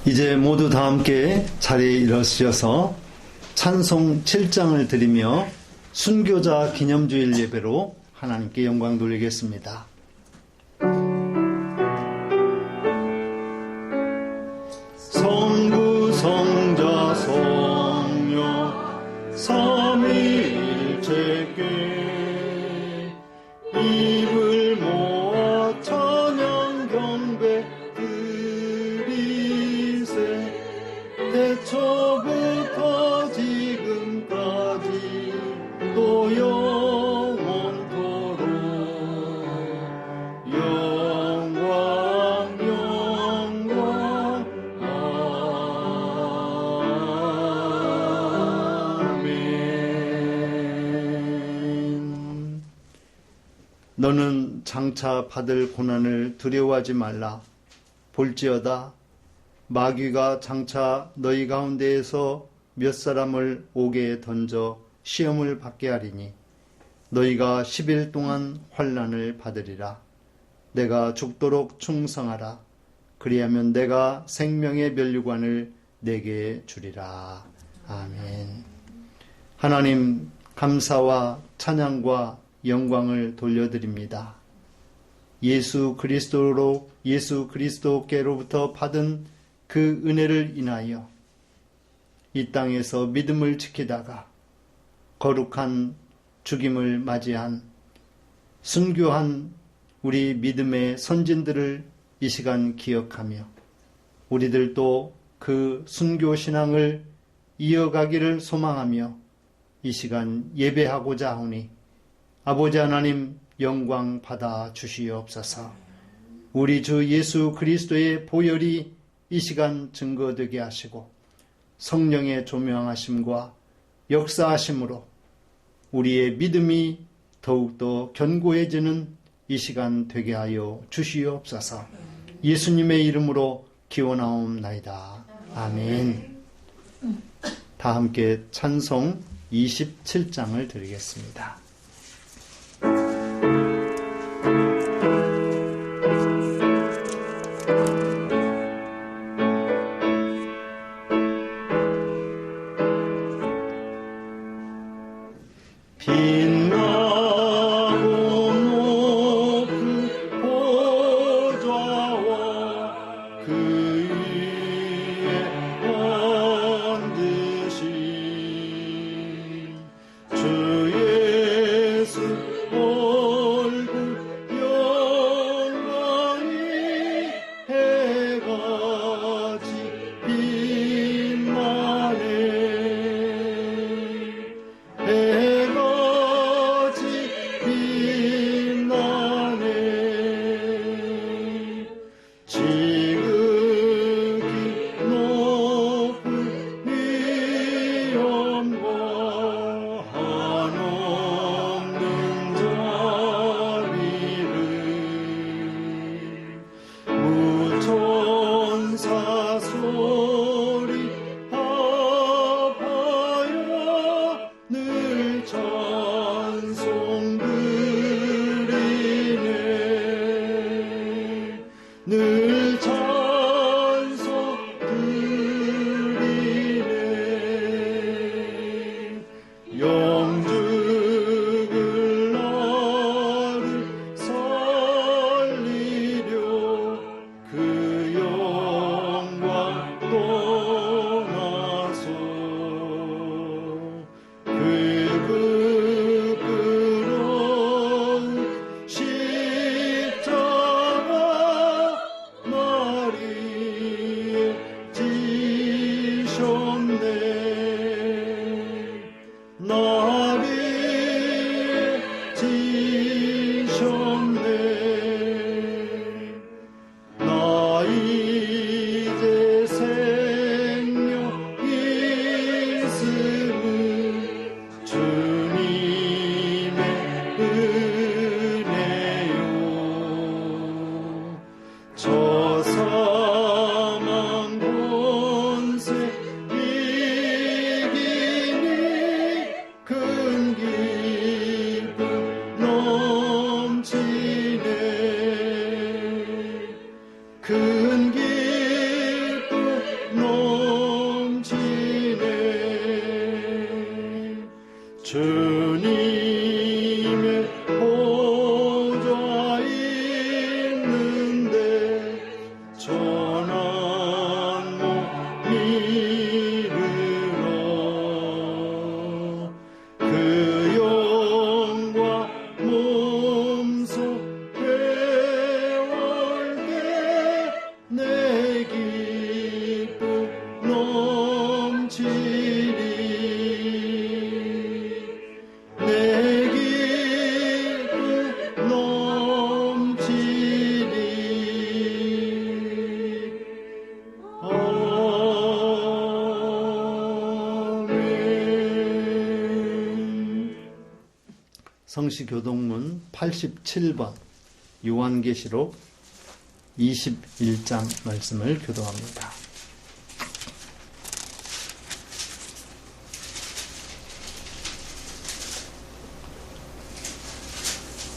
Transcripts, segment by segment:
이제 모두 다 함께 자리에 일어서셔서 찬송 7장을 드리며 순교자 기념주일 예배로 하나님께 영광 돌리겠습니다. 성부 성자 성령 삼위일체께 입을 모아 찬양 경배 드리세. 태초부터 지금까지 또 영원토록 영광 영광 아멘. 너는 장차 받을 고난을 두려워하지 말라. 볼지어다 마귀가 장차 너희 가운데에서 몇 사람을 옥에 던져 시험을 받게 하리니 너희가 10일 동안 환난을 받으리라. 내가 죽도록 충성하라. 그리하면 내가 생명의 면류관을 내게 주리라. 아멘. 하나님, 감사와 찬양과 영광을 돌려드립니다. 예수 그리스도께로부터 받은 그 은혜를 인하여 이 땅에서 믿음을 지키다가 거룩한 죽임을 맞이한 순교한 우리 믿음의 선진들을 이 시간 기억하며 우리들도 그 순교신앙을 이어가기를 소망하며 이 시간 예배하고자 하오니 아버지 하나님 영광 받아 주시옵소서. 우리 주 예수 그리스도의 보혈이 이 시간 증거되게 하시고 성령의 조명하심과 역사하심으로 우리의 믿음이 더욱더 견고해지는 이 시간 되게 하여 주시옵소서. 예수님의 이름으로 기원하옵나이다. 아멘. 다 함께 찬송 27장을 드리겠습니다. 영원한 몸 이르러 그 영과 몸소 회월게 내 기쁨 넘치리 내 기쁨 넘치리 아멘. 성시교동문 87번 요한계시록 21장 말씀을 교독합니다.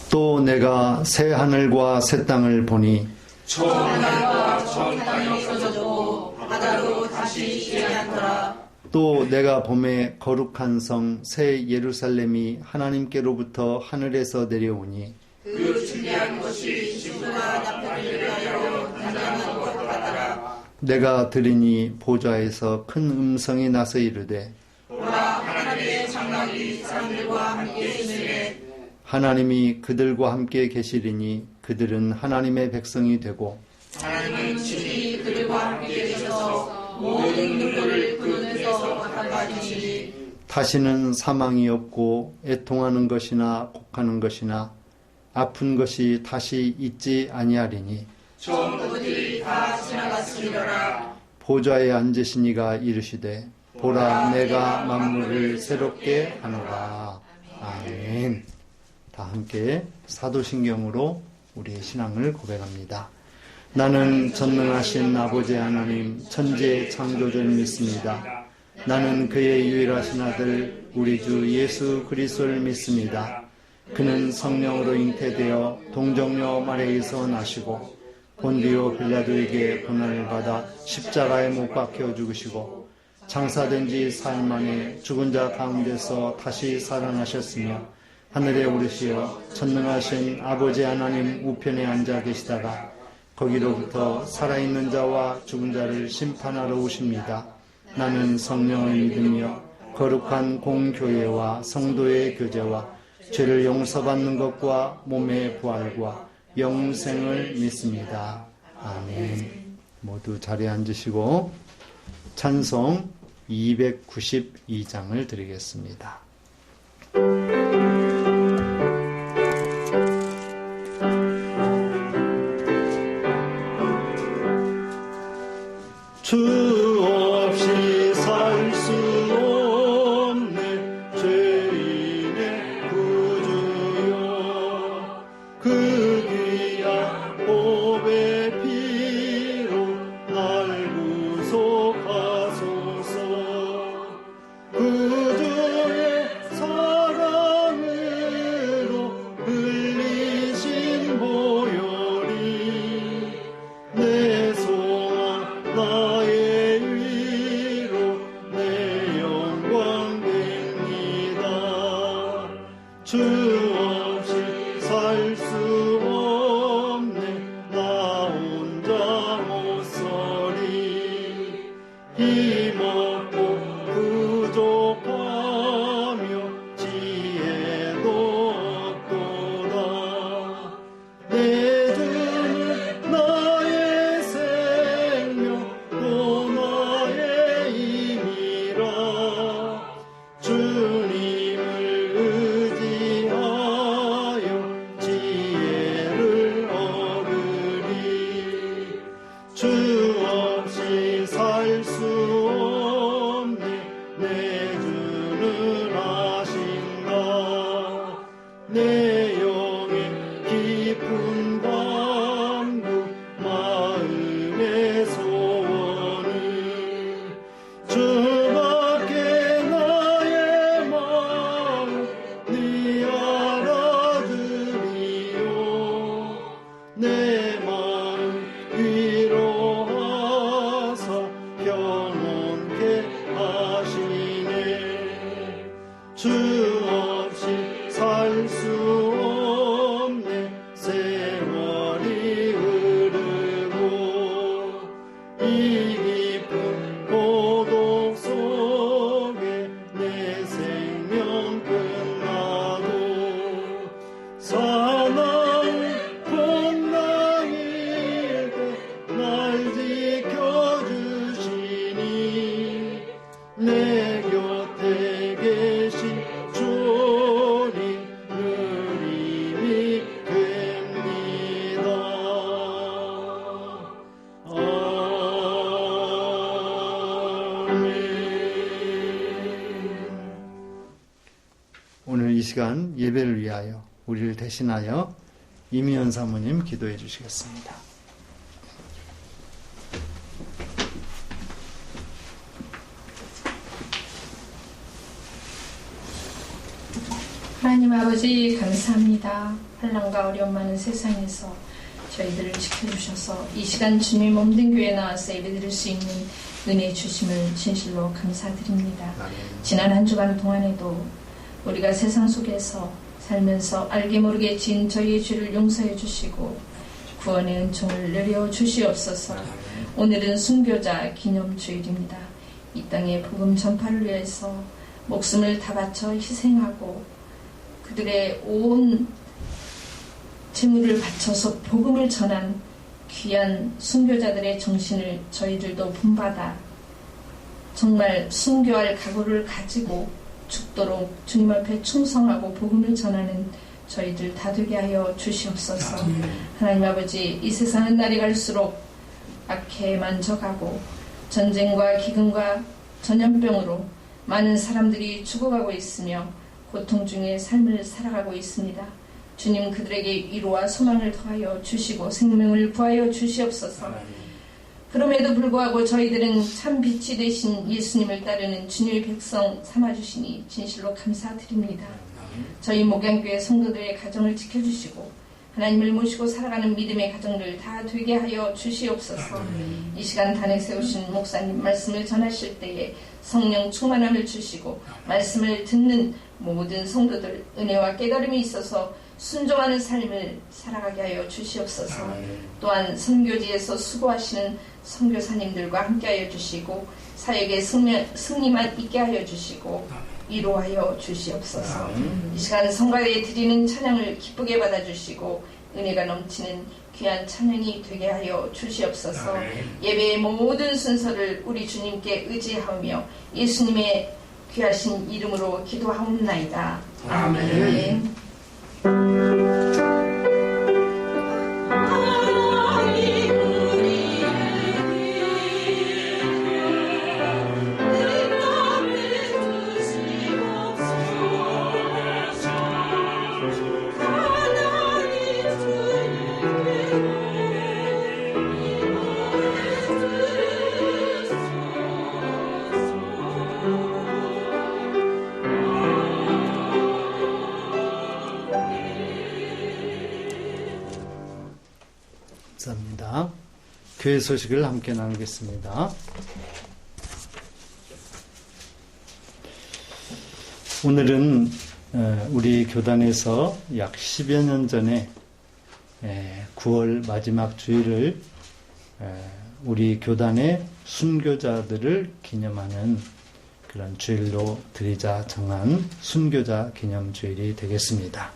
또 내가 새 하늘과 새 땅을 보니 저 하늘과 저 땅이 없어졌고 바다로 다시 있지 않더라. 또 내가 봄에 거룩한 성 새 예루살렘이 하나님께로부터 하늘에서 내려오니 그 준비한 것이 신부가 남편을 위하여 단장한 것 같더라. 내가 들으니 보좌에서 큰 음성이 나서 이르되 보라, 하나님의 장막이 사람들과 함께 있으니 하나님이 그들과 함께 계시리니 그들은 하나님의 백성이 되고 하나님은 친히 그들과 함께 계셔서 모든 눈물을 그 눈에서 닦아주시니 다시는 사망이 없고 애통하는 것이나 곡하는 것이나 아픈 것이 다시 있지 아니하리니 좋은 것들이 다 지나갔으리라. 보좌에 앉으신 이가 이르시되 보라 내가 만물을 새롭게 하노라. 아멘. 다 함께 사도신경으로 우리의 신앙을 고백합니다. 나는 전능하신 아버지 하나님 천지의 창조주를 믿습니다. 나는 그의 유일하신 아들 우리 주 예수 그리스도를 믿습니다. 그는 성령으로 잉태되어 동정녀 마리아에서 나시고 본디오 빌라도에게 고난을 받아 십자가에 못 박혀 죽으시고 장사된 지 사흘 만에 죽은 자 가운데서 다시 살아나셨으며 하늘에 오르시어 전능하신 아버지 하나님 우편에 앉아 계시다가 거기로부터 살아있는 자와 죽은 자를 심판하러 오십니다. 나는 성령을 믿으며 거룩한 공교회와 성도의 교제와 죄를 용서받는 것과 몸의 부활과 영생을 믿습니다. 아멘. 모두 자리에 앉으시고 찬송 292장을 드리겠습니다. 주 없이 살 수 없네 죄인의 구주여 그 귀한 보배 피로 날 구속하소서 구주의 사랑으로 흘리신 보혈이 내 소망 나의 위로 내 영광 됩니다. 주 없이 살 수 없네 나 혼자 못 서리 힘없고 부족하며 지혜도 없도다 내 주는 나의 생명 또 나의 힘이라 주님을 의지하여 지혜를 얻으리 주 없이 살 수 오늘 이 시간 예배를 위하여 우리를 대신하여 이미연 사모님 기도해 주시겠습니다. 하나님 아버지 감사합니다. 환난과 어려움 많은 세상에서 저희들을 지켜주셔서 이 시간 주님 몸된 교회에 나와서 예배드릴 수 있는 은혜 주심을 진실로 감사드립니다. 지난 한 주간 동안에도 우리가 세상 속에서 살면서 알게 모르게 지은 저희의 죄를 용서해 주시고 구원의 은총을 내려 주시옵소서. 오늘은 순교자 기념주일입니다. 이 땅의 복음 전파를 위해서 목숨을 다 바쳐 희생하고 그들의 온 재물을 바쳐서 복음을 전한 귀한 순교자들의 정신을 저희들도 본받아 정말 순교할 각오를 가지고 죽도록 주님 앞에 충성하고 복음을 전하는 저희들 다 되게 하여 주시옵소서. 하나님 아버지, 이 세상은 날이 갈수록 악해만 져가고 전쟁과 기근과 전염병으로 많은 사람들이 죽어가고 있으며 고통 중에 삶을 살아가고 있습니다. 주님, 그들에게 위로와 소망을 더하여 주시고 생명을 구하여 주시옵소서. 그럼에도 불구하고 저희들은 참 빛이 되신 예수님을 따르는 주님의 백성 삼아주시니 진실로 감사드립니다. 저희 목양교회 성도들의 가정을 지켜주시고 하나님을 모시고 살아가는 믿음의 가정들 다 되게 하여 주시옵소서. 이 시간 단에 세우신 목사님 말씀을 전하실 때에 성령 충만함을 주시고 말씀을 듣는 모든 성도들 은혜와 깨달음이 있어서 순종하는 삶을 살아가게 하여 주시옵소서. 또한 선교지에서 수고하시는 선교사님들과 함께하여 주시고 사역의 승리만 있게 하여 주시고 위로하여 주시옵소서. 이 시간 성가대에 드리는 찬양을 기쁘게 받아주시고 은혜가 넘치는 귀한 찬양이 되게 하여 주시옵소서. 예배의 모든 순서를 우리 주님께 의지하며 예수님의 귀하신 이름으로 기도하옵나이다. 아멘. 감사합니다. 교회 소식을 함께 나누겠습니다. 오늘은 우리 교단에서 약 10여 년 전에 9월 마지막 주일을 우리 교단의 순교자들을 기념하는 그런 주일로 드리자 정한 순교자 기념주일이 되겠습니다.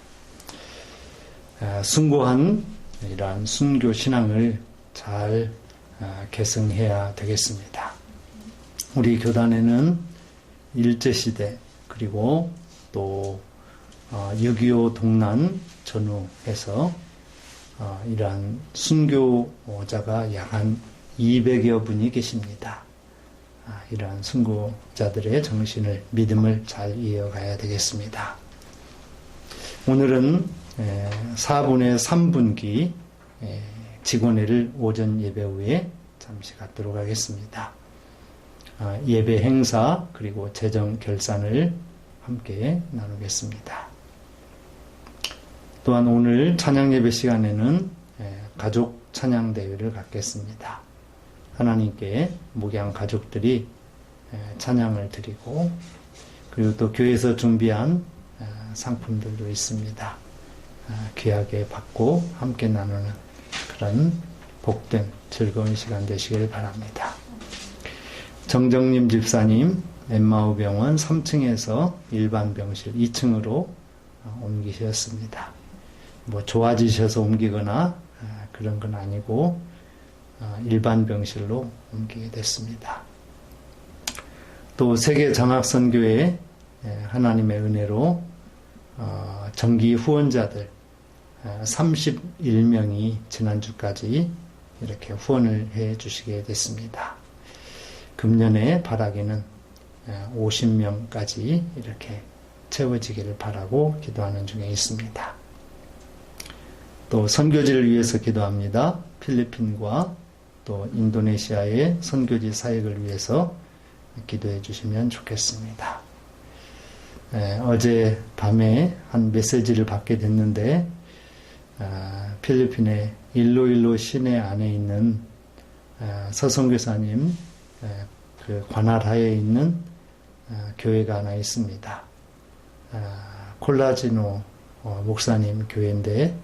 숭고한 이러한 순교 신앙을 잘 계승해야 되겠습니다. 우리 교단에는 일제시대 그리고 또 6.25 동란 전후에서 이러한 순교자가 약 한 200여 분이 계십니다. 이러한 순교자들의 정신을 믿음을 잘 이어가야 되겠습니다. 오늘은 4분의 3분기 직원회를 오전 예배 후에 잠시 갖도록 하겠습니다. 예배 행사 그리고 재정 결산을 함께 나누겠습니다. 또한 오늘 찬양 예배 시간에는 가족 찬양 대회를 갖겠습니다. 하나님께 목양 가족들이 찬양을 드리고 그리고 또 교회에서 준비한 상품들도 있습니다. 귀하게 받고 함께 나누는 그런 복된 즐거운 시간 되시길 바랍니다. 정정님 집사님 엠마오 병원 3층에서 일반 병실 2층으로 옮기셨습니다. 뭐 좋아지셔서 옮기거나 그런 건 아니고 일반 병실로 옮기게 됐습니다. 또 세계 장학선교회 하나님의 은혜로 정기 후원자들 31명이 지난주까지 이렇게 후원을 해 주시게 됐습니다. 금년에 바라기는 50명까지 이렇게 채워지기를 바라고 기도하는 중에 있습니다. 또 선교지를 위해서 기도합니다. 필리핀과 또 인도네시아의 선교지 사역을 위해서 기도해 주시면 좋겠습니다. 어제 밤에 한 메시지를 받게 됐는데 필리핀의 일로일로 시내 안에 있는 서성교사님 그 관할하에 있는 교회가 하나 있습니다. 콜라지노 목사님 교회인데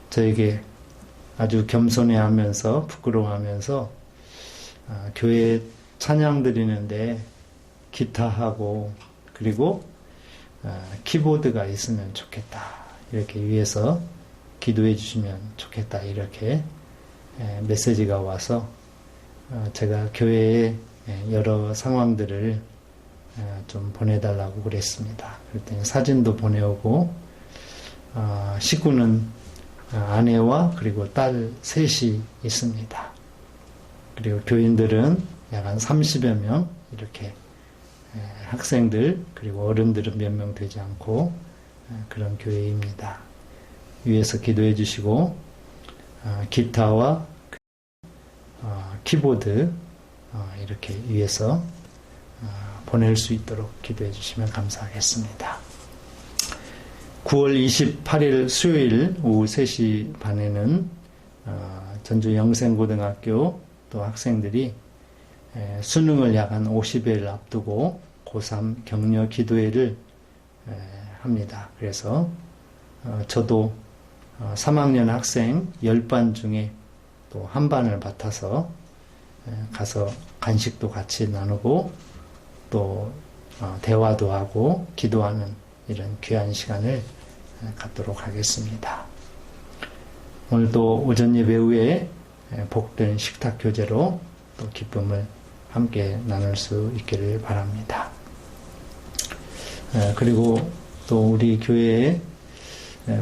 저에게 아주 겸손해하면서 부끄러워하면서 교회 찬양 드리는데 기타하고 그리고 키보드가 있으면 좋겠다 이렇게 위해서 기도해 주시면 좋겠다 이렇게 메시지가 와서 제가 교회에 여러 상황들을 좀 보내달라고 그랬습니다. 그랬더니 사진도 보내오고 식구는 아내와 그리고 딸 셋이 있습니다. 그리고 교인들은 약 한 30여 명 이렇게 학생들 그리고 어른들은 몇 명 되지 않고 그런 교회입니다. 위에서 기도해 주시고 기타와 키보드 이렇게 위에서 보낼 수 있도록 기도해 주시면 감사하겠습니다. 9월 28일 수요일 오후 3시 반에는 전주 영생고등학교 또 학생들이 수능을 약 한 50일 앞두고 고3 격려 기도회를 합니다. 그래서 저도 3학년 학생 10반 중에 또 한 반을 맡아서 가서 간식도 같이 나누고 또 대화도 하고 기도하는 이런 귀한 시간을 갖도록 하겠습니다. 오늘도 오전 예배 후에 복된 식탁 교제로 또 기쁨을 함께 나눌 수 있기를 바랍니다. 그리고 또 우리 교회에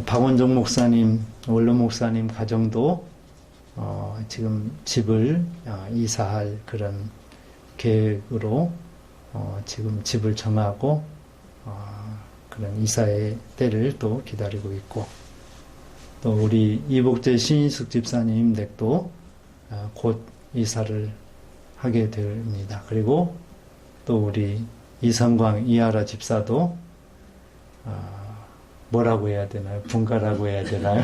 박원종 목사님, 원로 목사님 가정도 지금 집을 이사할 그런 계획으로 지금 집을 정하고 그런 이사의 때를 또 기다리고 있고 또 우리 이복재 신인숙 집사님 댁도 곧 이사를 하게 됩니다. 그리고 또 우리 이성광 이하라 집사도 뭐라고 해야 되나요? 분가라고 해야 되나요?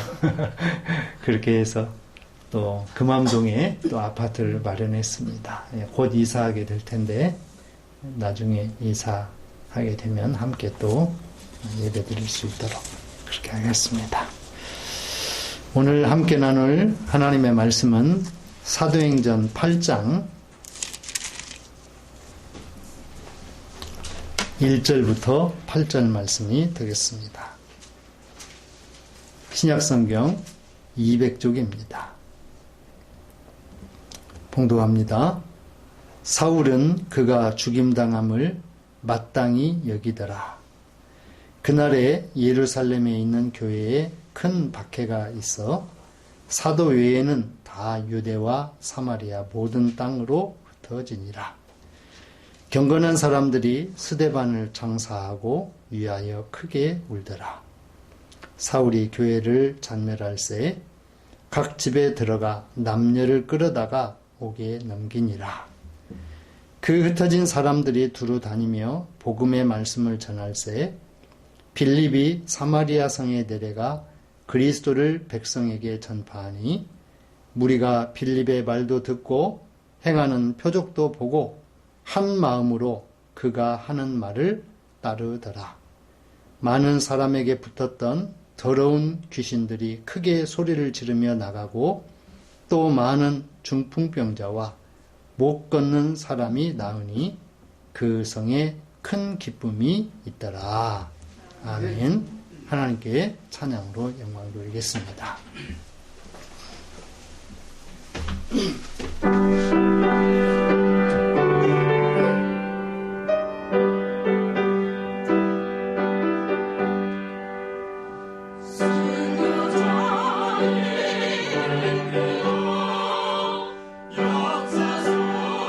그렇게 해서 또 금암동에 또 아파트를 마련했습니다. 곧 이사하게 될 텐데 나중에 이사하게 되면 함께 또 예배 드릴 수 있도록 그렇게 하겠습니다. 오늘 함께 나눌 하나님의 말씀은 사도행전 8장 1절부터 8절 말씀이 되겠습니다. 신약성경 200쪽입니다. 봉독합니다. 사울은 그가 죽임당함을 마땅히 여기더라. 그날에 예루살렘에 있는 교회에 큰 박해가 있어 사도 외에는 다 유대와 사마리아 모든 땅으로 흩어지니라. 경건한 사람들이 스데반을 장사하고 위하여 크게 울더라. 사울이 교회를 잔멸할새 각 집에 들어가 남녀를 끌어다가 옥에 넘기니라. 그 흩어진 사람들이 두루 다니며 복음의 말씀을 전할새 빌립이 사마리아 성에 내려가 그리스도를 백성에게 전파하니 무리가 빌립의 말도 듣고 행하는 표적도 보고 한 마음으로 그가 하는 말을 따르더라. 많은 사람에게 붙었던 더러운 귀신들이 크게 소리를 지르며 나가고 또 많은 중풍병자와 못 걷는 사람이 나으니 그 성에 큰 기쁨이 있더라. 아멘. 하나님께 찬양으로 영광 돌리겠습니다. 역사서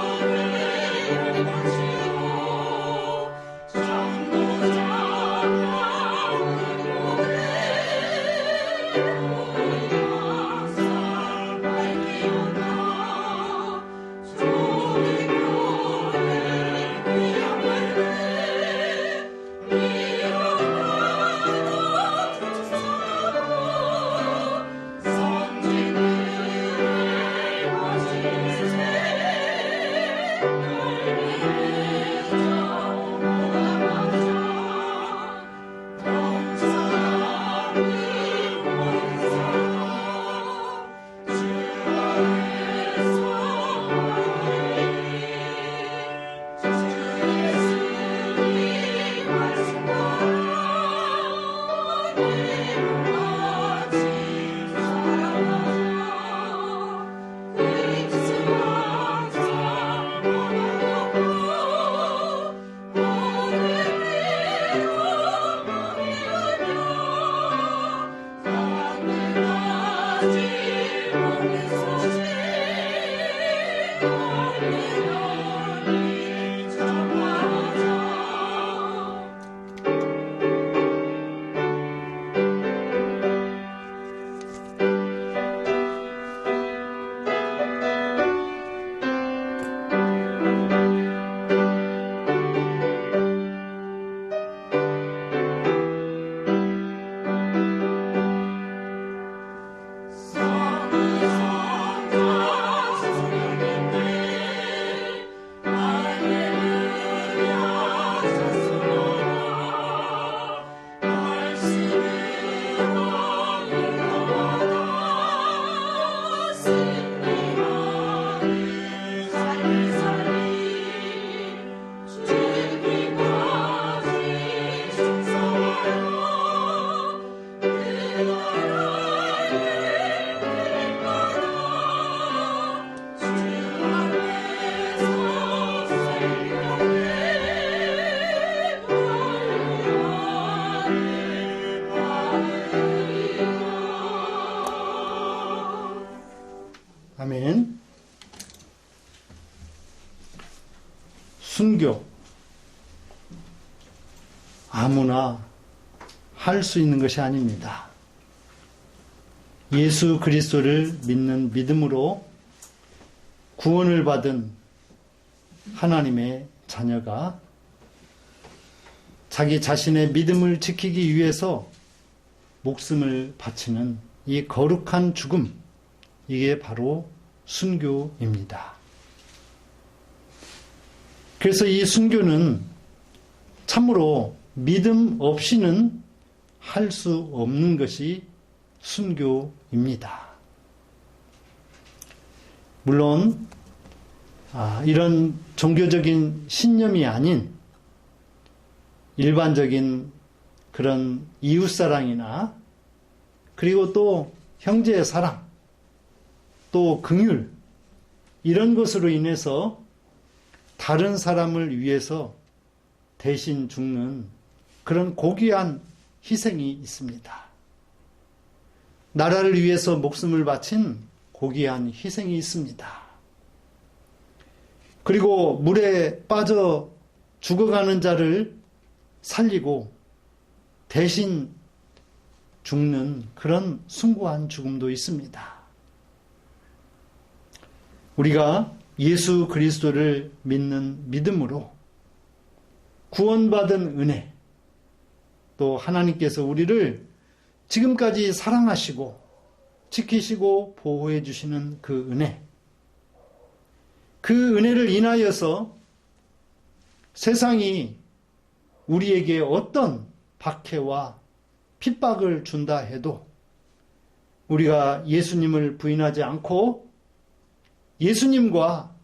아멘. 순교. 아무나 할 수 있는 것이 아닙니다. 예수 그리스도를 믿는 믿음으로 구원을 받은 하나님의 자녀가 자기 자신의 믿음을 지키기 위해서 목숨을 바치는 이 거룩한 죽음, 이게 바로 순교입니다. 그래서 이 순교는 참으로 믿음 없이는 할 수 없는 것이 순교입니다. 물론 이런 종교적인 신념이 아닌 일반적인 그런 이웃사랑이나 그리고 또 형제의 사랑, 또 긍휼, 이런 것으로 인해서 다른 사람을 위해서 대신 죽는 그런 고귀한 희생이 있습니다. 나라를 위해서 목숨을 바친 고귀한 희생이 있습니다. 그리고 물에 빠져 죽어가는 자를 살리고 대신 죽는 그런 숭고한 죽음도 있습니다. 우리가 예수 그리스도를 믿는 믿음으로 구원받은 은혜, 또 하나님께서 우리를 지금까지 사랑하시고 지키시고 보호해 주시는 그 은혜, 그 은혜를 인하여서 세상이 우리에게 어떤 박해와 핍박을 준다 해도 우리가 예수님을 부인하지 않고 예수님과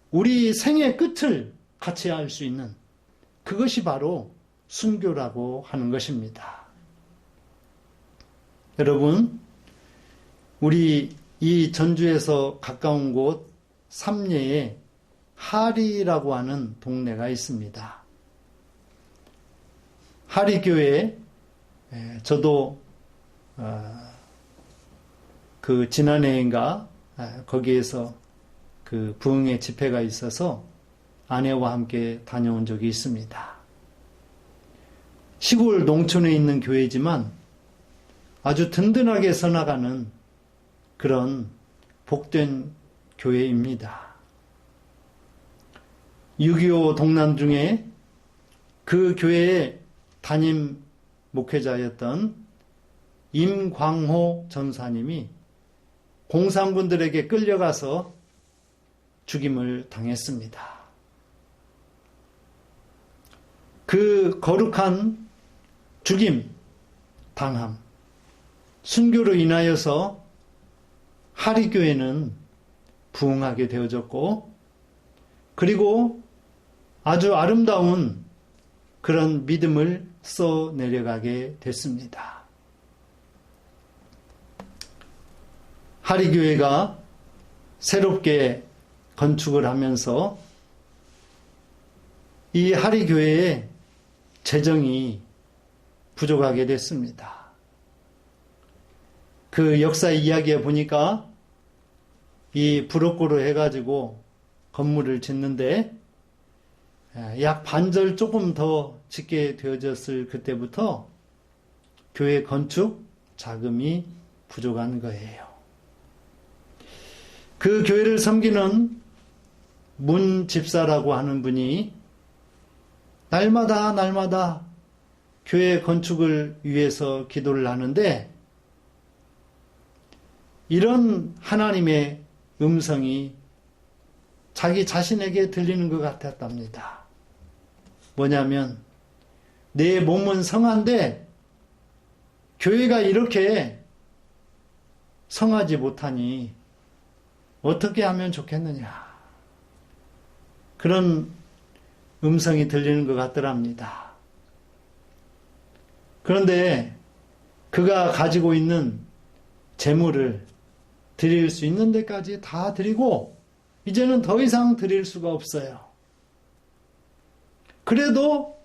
우리 생의 끝을 같이 할 수 있는 그것이 바로 순교라고 하는 것입니다. 여러분, 우리 이 전주에서 가까운 곳 삼례에 하리라고 하는 동네가 있습니다. 하리교회, 저도 그 지난해인가 거기에서 그 부흥의 집회가 있어서 아내와 함께 다녀온 적이 있습니다. 시골 농촌에 있는 교회지만 아주 든든하게 서나가는 그런 복된 교회입니다. 6.25 동란 중에 그 교회의 담임 목회자였던 임광호 전사님이 공산군들에게 끌려가서 죽임을 당했습니다. 그 거룩한 죽임, 당함, 순교로 인하여서 하리교회는 부흥하게 되어졌고, 그리고 아주 아름다운 그런 믿음을 써내려가게 됐습니다. 하리교회가 새롭게 건축을 하면서 이 하리교회의 재정이 부족하게 됐습니다. 그 역사 이야기에 보니까 이 브로커로 해가지고 건물을 짓는데 약 반절 조금 더 짓게 되어졌을 그때부터 교회 건축 자금이 부족한 거예요. 그 교회를 섬기는 문 집사라고 하는 분이 날마다 교회 건축을 위해서 기도를 하는데 이런 하나님의 음성이 자기 자신에게 들리는 것 같았답니다. 뭐냐면 내 몸은 성한데 교회가 이렇게 성하지 못하니 어떻게 하면 좋겠느냐. 그런 음성이 들리는 것 같더랍니다. 그런데 그가 가지고 있는 재물을 드릴 수 있는 데까지 다 드리고 이제는 더 이상 드릴 수가 없어요. 그래도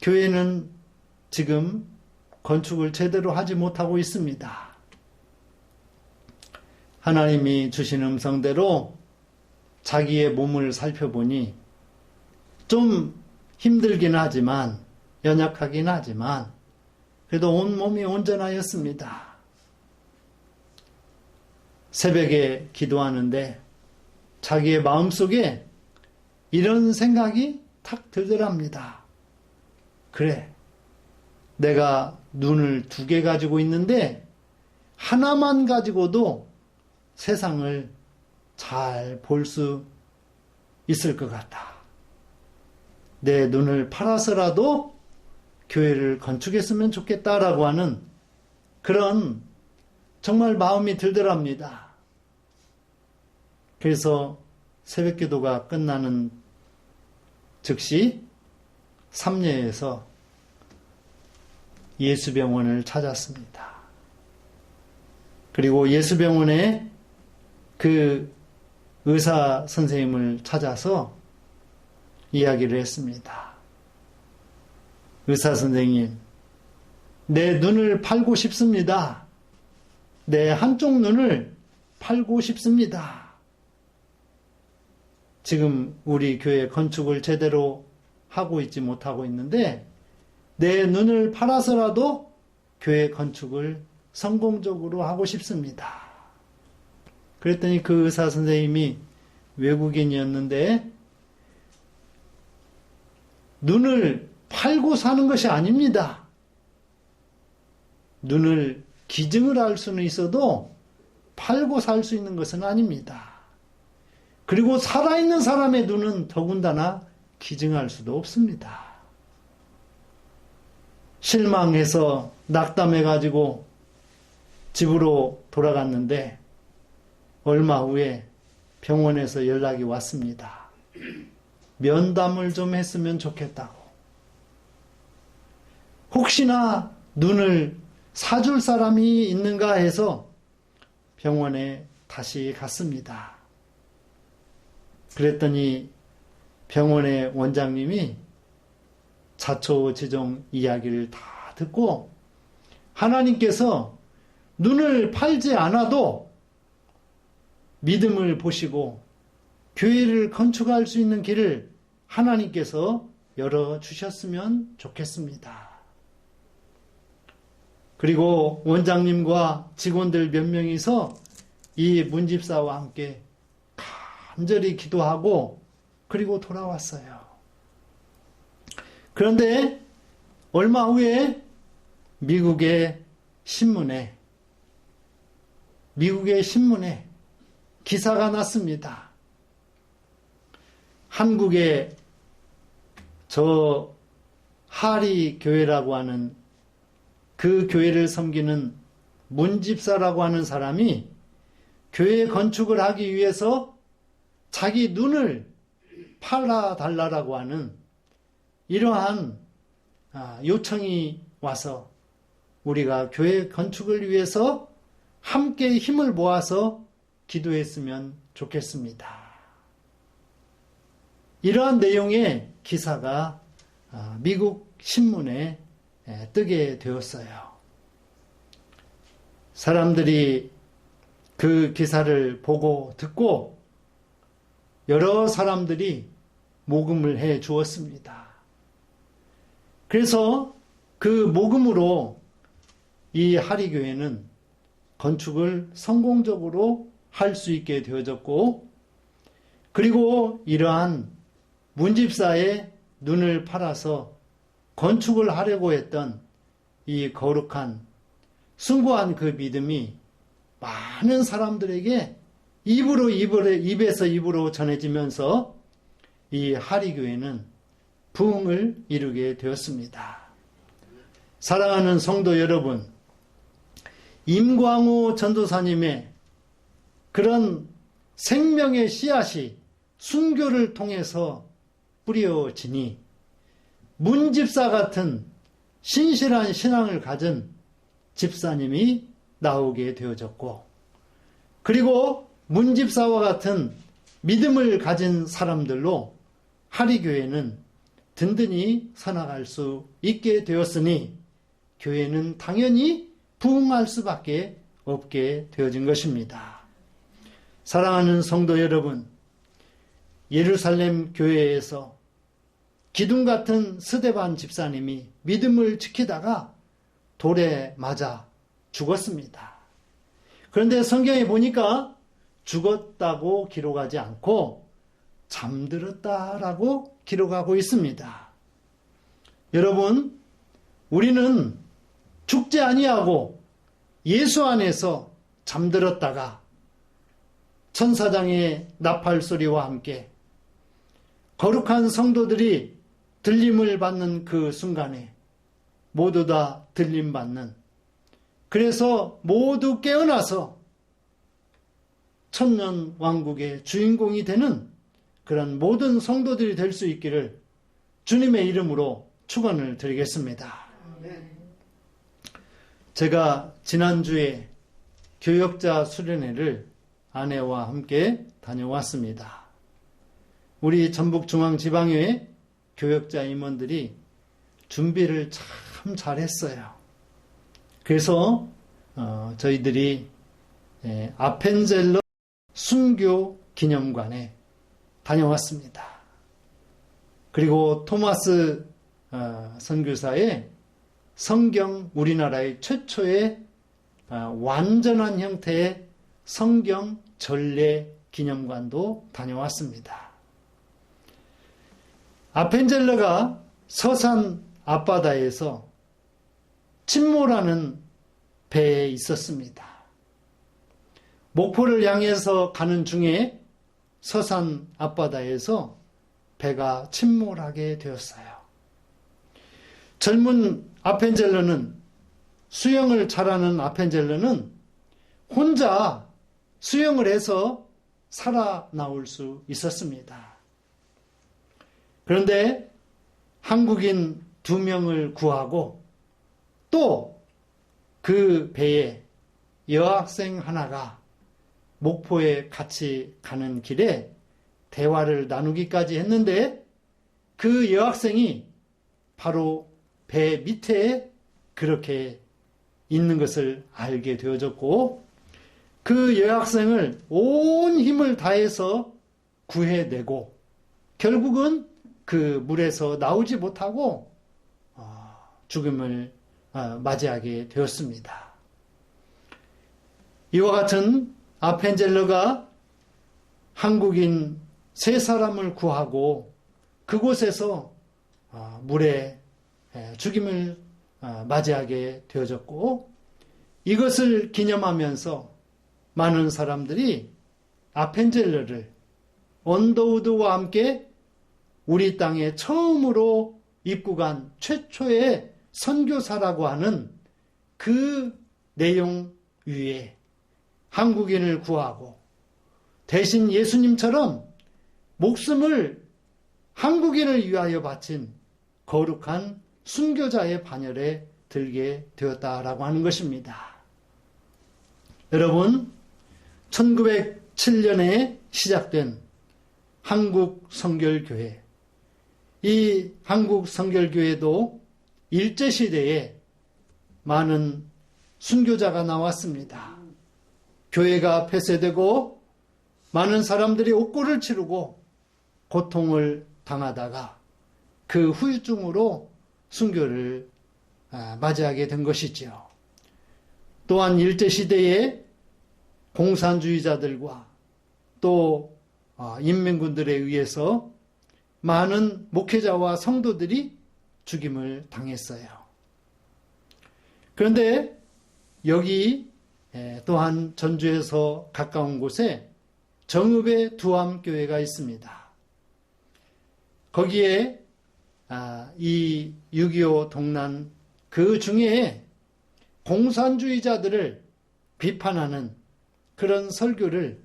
교회는 지금 건축을 제대로 하지 못하고 있습니다. 하나님이 주신 음성대로 자기의 몸을 살펴보니 좀 힘들긴 하지만 연약하긴 하지만 그래도 온몸이 온전하였습니다. 새벽에 기도하는데 자기의 마음속에 이런 생각이 탁 들더랍니다. 그래, 내가 눈을 2개 가지고 있는데 하나만 가지고도 세상을 잘 볼 수 있을 것 같다. 내 눈을 팔아서라도 교회를 건축했으면 좋겠다라고 하는 그런 정말 마음이 들더랍니다. 그래서 새벽기도가 끝나는 즉시 삼례에서 예수병원을 찾았습니다. 그리고 예수병원에 그 의사 선생님을 찾아서 이야기를 했습니다. 의사 선생님, 내 눈을 팔고 싶습니다. 내 한쪽 눈을 팔고 싶습니다. 지금 우리 교회 건축을 제대로 하고 있지 못하고 있는데 내 눈을 팔아서라도 교회 건축을 성공적으로 하고 싶습니다. 그랬더니 그 의사 선생님이 외국인이었는데 눈을 팔고 사는 것이 아닙니다. 눈을 기증을 할 수는 있어도 팔고 살 수 있는 것은 아닙니다. 그리고 살아있는 사람의 눈은 더군다나 기증할 수도 없습니다. 실망해서 낙담해가지고 집으로 돌아갔는데 얼마 후에 병원에서 연락이 왔습니다. 면담을 좀 했으면 좋겠다고. 혹시나 눈을 사줄 사람이 있는가 해서 병원에 다시 갔습니다. 그랬더니 병원의 원장님이 자초지종 이야기를 다 듣고 하나님께서 눈을 팔지 않아도 믿음을 보시고 교회를 건축할 수 있는 길을 하나님께서 열어주셨으면 좋겠습니다. 그리고 원장님과 직원들 몇 명이서 이 문집사와 함께 간절히 기도하고 그리고 돌아왔어요. 그런데 얼마 후에 미국의 신문에 기사가 났습니다. 한국의 저 하리 교회라고 하는 그 교회를 섬기는 문집사라고 하는 사람이 교회 건축을 하기 위해서 자기 눈을 팔아달라고 하는 이러한 요청이 와서 우리가 교회 건축을 위해서 함께 힘을 모아서 기도했으면 좋겠습니다. 이러한 내용의 기사가 미국 신문에 뜨게 되었어요. 사람들이 그 기사를 보고 듣고 여러 사람들이 모금을 해 주었습니다. 그래서 그 모금으로 이 하리교회는 건축을 성공적으로 할 수 있게 되어졌고, 그리고 이러한 문집사의 눈을 팔아서 건축을 하려고 했던 이 거룩한 숭고한 그 믿음이 많은 사람들에게 입에서 입으로 전해지면서 이 하리교회는 부흥을 이루게 되었습니다. 사랑하는 성도 여러분, 임광호 전도사님의 그런 생명의 씨앗이 순교를 통해서 뿌려지니 문집사 같은 신실한 신앙을 가진 집사님이 나오게 되어졌고, 그리고 문집사와 같은 믿음을 가진 사람들로 하리교회는 든든히 서나갈 수 있게 되었으니 교회는 당연히 부흥할 수밖에 없게 되어진 것입니다. 사랑하는 성도 여러분, 예루살렘 교회에서 기둥 같은 스데반 집사님이 믿음을 지키다가 돌에 맞아 죽었습니다. 그런데 성경에 보니까 죽었다고 기록하지 않고 잠들었다라고 기록하고 있습니다. 여러분, 우리는 죽지 아니하고 예수 안에서 잠들었다가 천사장의 나팔 소리와 함께 거룩한 성도들이 들림을 받는 그 순간에 모두 다 들림받는, 그래서 모두 깨어나서 천년 왕국의 주인공이 되는 그런 모든 성도들이 될 수 있기를 주님의 이름으로 축원을 드리겠습니다. 제가 지난주에 교역자 수련회를 아내와 함께 다녀왔습니다. 우리 전북중앙지방교회 교역자 임원들이 준비를 참 잘했어요. 그래서 저희들이 아펜젤러 순교 기념관에 다녀왔습니다. 그리고 토마스 선교사의 성경, 우리나라의 최초의 완전한 형태의 성경 전례 기념관도 다녀왔습니다. 아펜젤러가 서산 앞바다에서 침몰하는 배에 있었습니다. 목포를 향해서 가는 중에 서산 앞바다에서 배가 침몰하게 되었어요. 젊은 아펜젤러는, 수영을 잘하는 아펜젤러는 혼자 수영을 해서 살아나올 수 있었습니다. 그런데 한국인 2명을 구하고 또 그 배에 여학생 하나가 목포에 같이 가는 길에 대화를 나누기까지 했는데, 그 여학생이 바로 배 밑에 그렇게 있는 것을 알게 되어졌고, 그 여학생을 온 힘을 다해서 구해내고 결국은 그 물에서 나오지 못하고 죽음을 맞이하게 되었습니다. 이와 같은 아펜젤러가 한국인 3사람을 구하고 그곳에서 물에 죽임을 맞이하게 되어졌고, 이것을 기념하면서 많은 사람들이 아펜젤러를 언더우드와 함께 우리 땅에 처음으로 입국한 최초의 선교사라고 하는 그 내용 위에 한국인을 구하고 대신 예수님처럼 목숨을 한국인을 위하여 바친 거룩한 순교자의 반열에 들게 되었다라고 하는 것입니다. 여러분, 1907년에 시작된 한국성결교회, 이 한국성결교회도 일제시대에 많은 순교자가 나왔습니다. 교회가 폐쇄되고 많은 사람들이 옥고를 치르고 고통을 당하다가 그 후유증으로 순교를 맞이하게 된 것이지요. 또한 일제시대에 공산주의자들과 또 인민군들에 의해서 많은 목회자와 성도들이 죽임을 당했어요. 그런데 여기 또한 전주에서 가까운 곳에 정읍의 두암교회가 있습니다. 거기에 이 6.25 동란 그 중에 공산주의자들을 비판하는 그런 설교를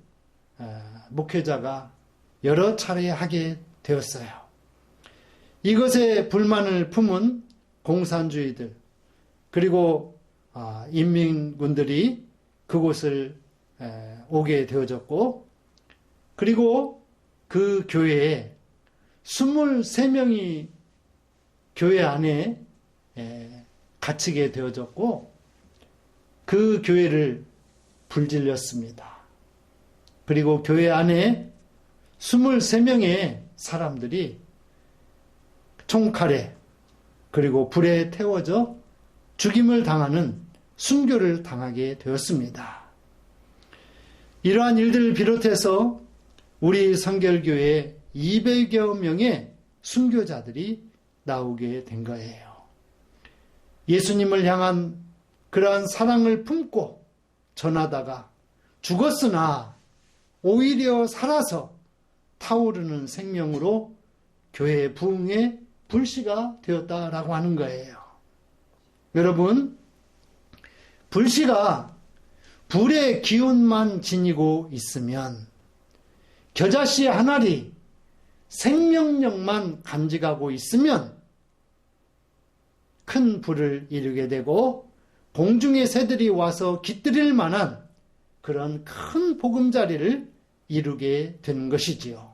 목회자가 여러 차례 하게 되었어요. 이것에 불만을 품은 공산주의들 그리고 인민군들이 그곳을 오게 되어졌고, 그리고 그 교회에 23명이 교회 안에 갇히게 되어졌고, 그 교회를 불질렀습니다. 그리고 교회 안에 23명의 사람들이 총칼에 그리고 불에 태워져 죽임을 당하는 순교를 당하게 되었습니다. 이러한 일들을 비롯해서 우리 성결교회에 200여 명의 순교자들이 나오게 된 거예요. 예수님을 향한 그러한 사랑을 품고 전하다가 죽었으나 오히려 살아서 타오르는 생명으로 교회의 부흥의 불씨가 되었다라고 하는 거예요. 여러분, 불씨가 불의 기운만 지니고 있으면 겨자씨 한 알이 생명력만 간직하고 있으면 큰 불을 이루게 되고 공중의 새들이 와서 깃들일 만한 그런 큰 보금자리를 이루게 되는 것이지요.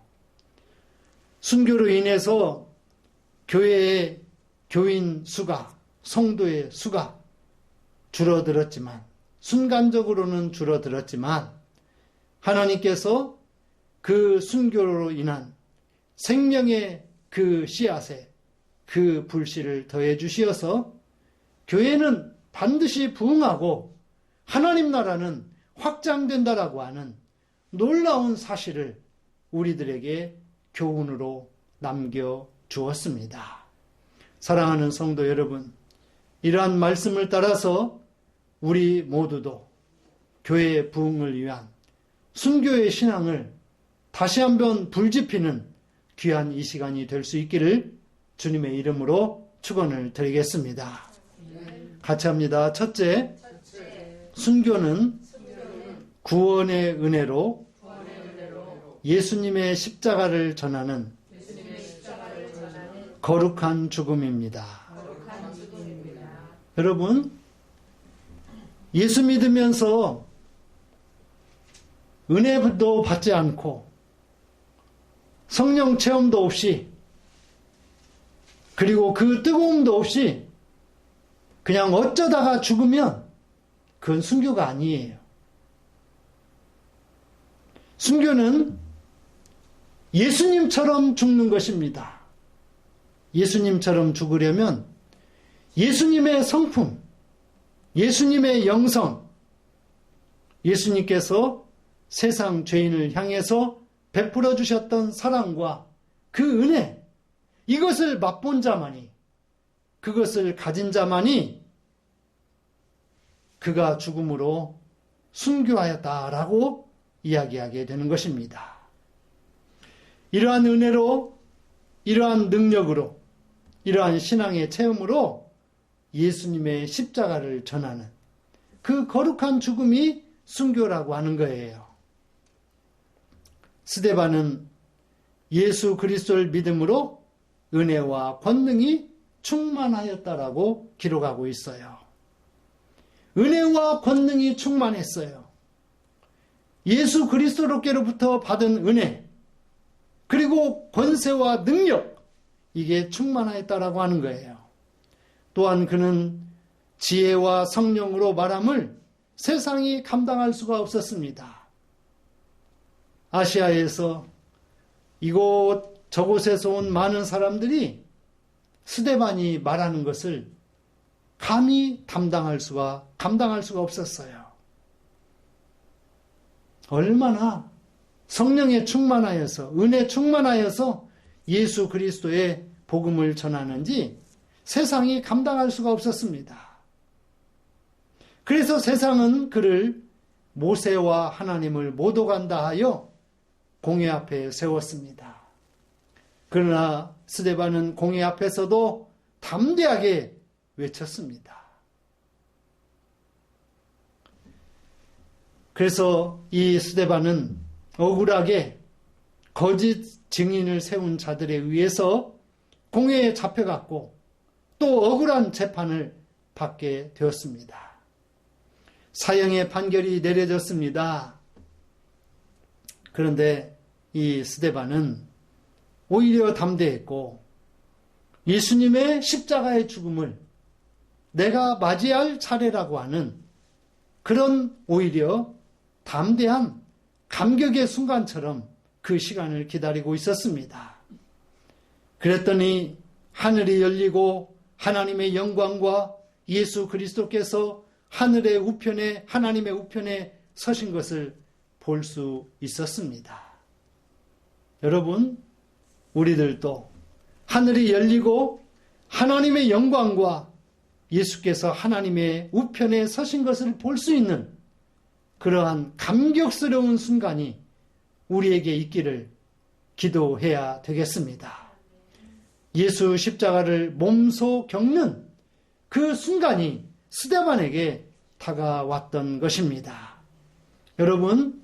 순교로 인해서 교회의 교인 수가, 성도의 수가 줄어들었지만, 순간적으로는 줄어들었지만 하나님께서 그 순교로 인한 생명의 그 씨앗에 그 불씨를 더해 주시어서 교회는 반드시 부흥하고 하나님 나라는 확장된다라고 하는 놀라운 사실을 우리들에게 교훈으로 남겨주었습니다. 사랑하는 성도 여러분, 이러한 말씀을 따라서 우리 모두도 교회의 부흥을 위한 순교의 신앙을 다시 한번 불지피는 귀한 이 시간이 될 수 있기를 주님의 이름으로 축원을 드리겠습니다. 같이 합니다. 첫째, 순교는 구원의 은혜로 예수님의 십자가를 전하는 거룩한 죽음입니다. 여러분, 예수 믿으면서 은혜도 받지 않고 성령 체험도 없이 그리고 그 뜨거움도 없이 그냥 어쩌다가 죽으면 그건 순교가 아니에요. 순교는 예수님처럼 죽는 것입니다. 예수님처럼 죽으려면 예수님의 성품, 예수님의 영성, 예수님께서 세상 죄인을 향해서 베풀어 주셨던 사랑과 그 은혜, 이것을 맛본 자만이, 그것을 가진 자만이 그가 죽음으로 순교하였다라고 이야기하게 되는 것입니다. 이러한 은혜로, 이러한 능력으로, 이러한 신앙의 체험으로 예수님의 십자가를 전하는 그 거룩한 죽음이 순교라고 하는 거예요. 스데반은 예수 그리스도를 믿음으로 은혜와 권능이 충만하였다라고 기록하고 있어요. 은혜와 권능이 충만했어요. 예수 그리스도로부터 받은 은혜, 그리고 권세와 능력, 이게 충만하였다라고 하는 거예요. 또한 그는 지혜와 성령으로 말함을 세상이 감당할 수가 없었습니다. 아시아에서 이곳 저곳에서 온 많은 사람들이 스데반이 말하는 것을 감히 감당할 수가 없었어요. 얼마나 성령에 충만하여서, 은혜 충만하여서 예수 그리스도의 복음을 전하는지 세상이 감당할 수가 없었습니다. 그래서 세상은 그를 모세와 하나님을 못 오간다 하여 공회 앞에 세웠습니다. 그러나 스데반은 공회 앞에서도 담대하게 외쳤습니다. 그래서 이 스데반은 억울하게 거짓 증인을 세운 자들에 의해서 공회에 잡혀갔고 또 억울한 재판을 받게 되었습니다. 사형의 판결이 내려졌습니다. 그런데 이 스데반은 오히려 담대했고 예수님의 십자가의 죽음을 내가 맞이할 차례라고 하는 그런 오히려 담대한 감격의 순간처럼 그 시간을 기다리고 있었습니다. 그랬더니 하늘이 열리고 하나님의 영광과 예수 그리스도께서 하늘의 우편에, 하나님의 우편에 서신 것을 볼 수 있었습니다. 여러분, 우리들도 하늘이 열리고 하나님의 영광과 예수께서 하나님의 우편에 서신 것을 볼 수 있는 그러한 감격스러운 순간이 우리에게 있기를 기도해야 되겠습니다. 예수 십자가를 몸소 겪는 그 순간이 스데반에게 다가왔던 것입니다. 여러분,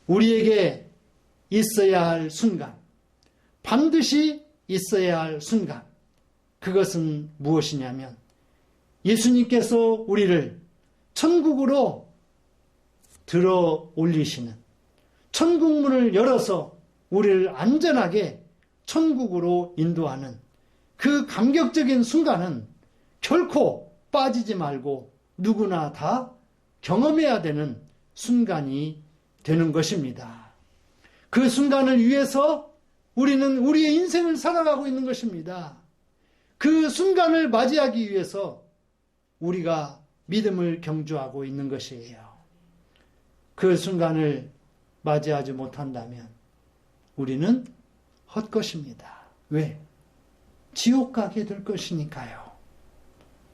우리에게 있어야 할 순간, 반드시 있어야 할 순간, 그것은 무엇이냐면 예수님께서 우리를 천국으로 들어 올리시는, 천국문을 열어서 우리를 안전하게 천국으로 인도하는 그 감격적인 순간은 결코 빠지지 말고 누구나 다 경험해야 되는 순간이 되는 것입니다. 그 순간을 위해서 우리는 우리의 인생을 살아가고 있는 것입니다. 그 순간을 맞이하기 위해서 우리가 믿음을 경주하고 있는 것이에요. 그 순간을 맞이하지 못한다면 우리는 헛것입니다. 왜? 지옥 가게 될 것이니까요.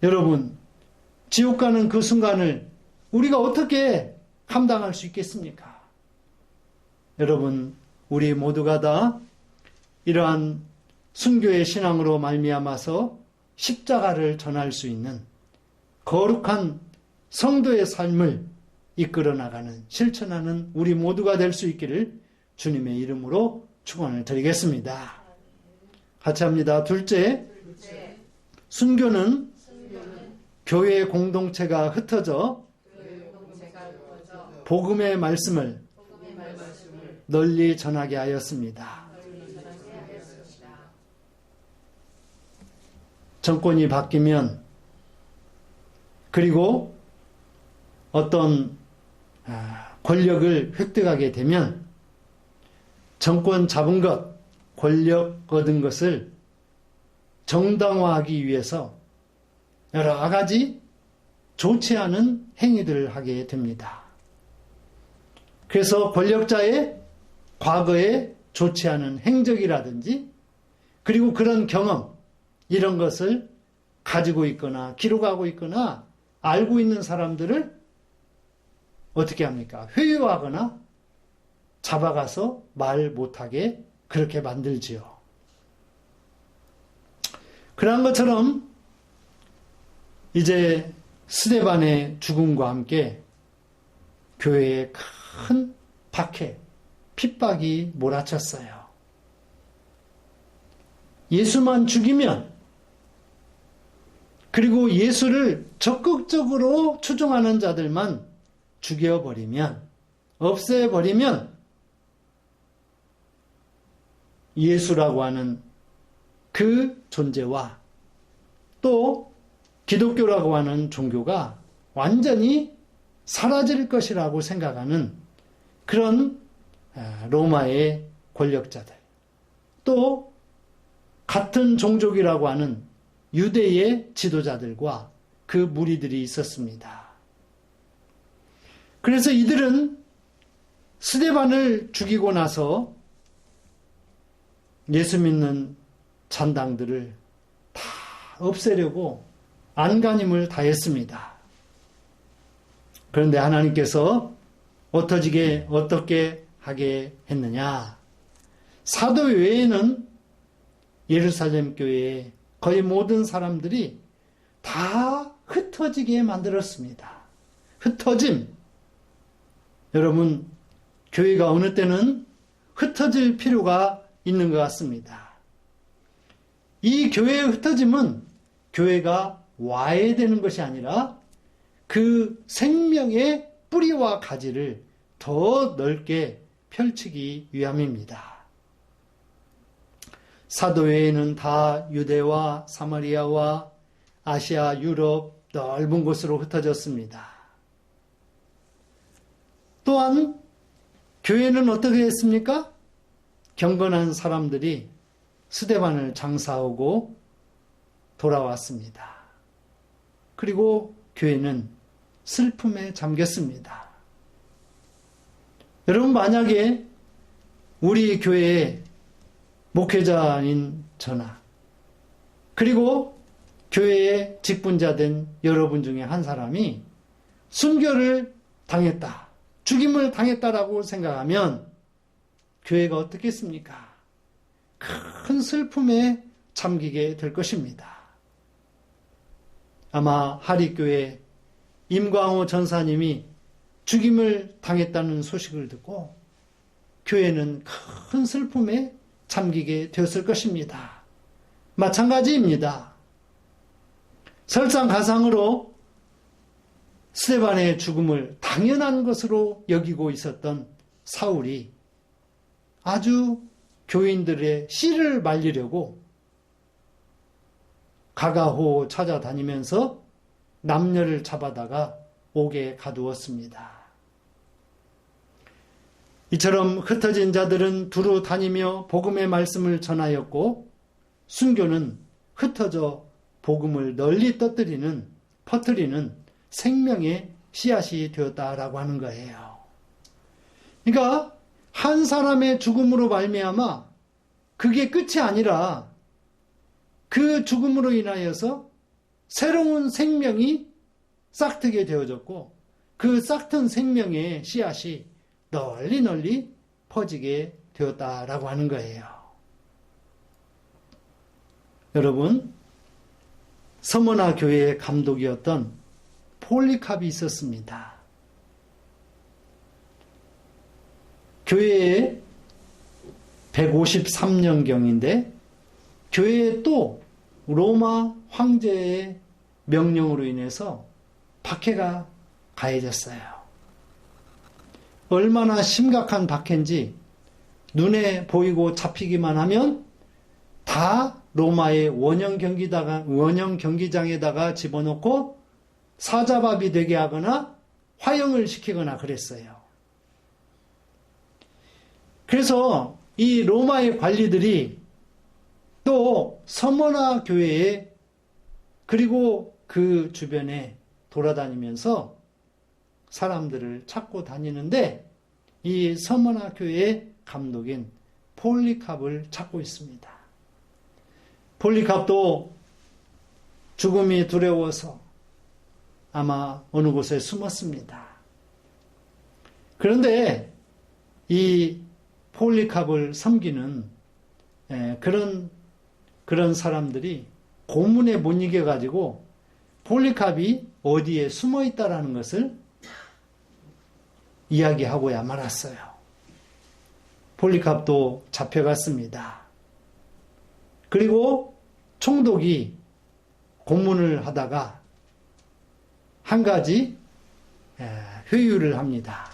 여러분, 지옥 가는 그 순간을 우리가 어떻게 감당할 수 있겠습니까? 여러분, 우리 모두가 다 이러한 순교의 신앙으로 말미암아서 십자가를 전할 수 있는 거룩한 성도의 삶을 이끌어 나가는, 실천하는 우리 모두가 될 수 있기를 주님의 이름으로 축원을 드리겠습니다. 같이 합니다. 둘째, 순교는 교회 공동체가 흩어져 복음의 말씀을 널리 전하게 하였습니다. 정권이 바뀌면, 그리고 어떤 권력을 획득하게 되면 정권 잡은 것, 권력 얻은 것을 정당화하기 위해서 여러 가지 좋지 않은 행위들을 하게 됩니다. 그래서 권력자의 과거에 좋지 않은 행적이라든지 그리고 그런 경험, 이런 것을 가지고 있거나 기록하고 있거나 알고 있는 사람들을 어떻게 합니까? 회유하거나 잡아가서 말 못하게 그렇게 만들지요. 그런 것처럼 이제 스데반의 죽음과 함께 교회에 큰 박해, 핍박이 몰아쳤어요. 예수만 죽이면, 그리고 예수를 적극적으로 추종하는 자들만 죽여버리면, 없애버리면 예수라고 하는 그 존재와 또 기독교라고 하는 종교가 완전히 사라질 것이라고 생각하는 그런 로마의 권력자들, 또 같은 종족이라고 하는 유대의 지도자들과 그 무리들이 있었습니다. 그래서 이들은 스데반을 죽이고 나서 예수 믿는 잔당들을 다 없애려고 안간힘을 다했습니다. 그런데 하나님께서 어떻게 하게 했느냐? 사도 외에는 예루살렘 교회의 거의 모든 사람들이 다 흩어지게 만들었습니다. 흩어짐. 여러분, 교회가 어느 때는 흩어질 필요가 있는 것 같습니다. 이 교회의 흩어짐은 교회가 와해되는 것이 아니라 그 생명의 뿌리와 가지를 더 넓게 펼치기 위함입니다. 사도회에는 다 유대와 사마리아와 아시아, 유럽 넓은 곳으로 흩어졌습니다. 또한 교회는 어떻게 했습니까? 경건한 사람들이 스데반을 장사하고 돌아왔습니다. 그리고 교회는 슬픔에 잠겼습니다. 여러분, 만약에 우리 교회의 목회자인 저나 그리고 교회의 직분자된 여러분 중에 한 사람이 순교를 당했다, 죽임을 당했다라고 생각하면 교회가 어떻겠습니까? 큰 슬픔에 잠기게 될 것입니다. 아마 하리교회 임광호 전사님이 죽임을 당했다는 소식을 듣고 교회는 큰 슬픔에 잠기게 되었을 것입니다. 마찬가지입니다. 설상가상으로 스데반의 죽음을 당연한 것으로 여기고 있었던 사울이 아주 교인들의 씨를 말리려고 가가호 찾아다니면서 남녀를 잡아다가 옥에 가두었습니다. 이처럼 흩어진 자들은 두루 다니며 복음의 말씀을 전하였고, 순교는 흩어져 복음을 널리 퍼뜨리는 생명의 씨앗이 되었다라고 하는 거예요. 그러니까 한 사람의 죽음으로 말미암아 그게 끝이 아니라 그 죽음으로 인하여서 새로운 생명이 싹트게 되어졌고, 그 싹튼 생명의 씨앗이 널리 퍼지게 되었다라고 하는 거예요. 여러분, 서머나 교회의 감독이었던 폴리캅이 있었습니다. 교회에 153년경인데 교회에 또 로마 황제의 명령으로 인해서 박해가 가해졌어요. 얼마나 심각한 박해인지 눈에 보이고 잡히기만 하면 다 로마의 원형 경기장에다가 집어넣고 사자밥이 되게 하거나 화형을 시키거나 그랬어요. 그래서 이 로마의 관리들이 또 서머나 교회에 그리고 그 주변에 돌아다니면서 사람들을 찾고 다니는데 이 서머나 교회의 감독인 폴리캅을 찾고 있습니다. 폴리캅도 죽음이 두려워서 아마 어느 곳에 숨었습니다. 그런데 이 폴리캅을 섬기는 그런 사람들이 고문에 못 이겨가지고 폴리캅이 어디에 숨어 있다라는 것을 이야기하고야 말았어요. 폴리캅도 잡혀갔습니다. 그리고 총독이 고문을 하다가 한 가지 회유를 합니다.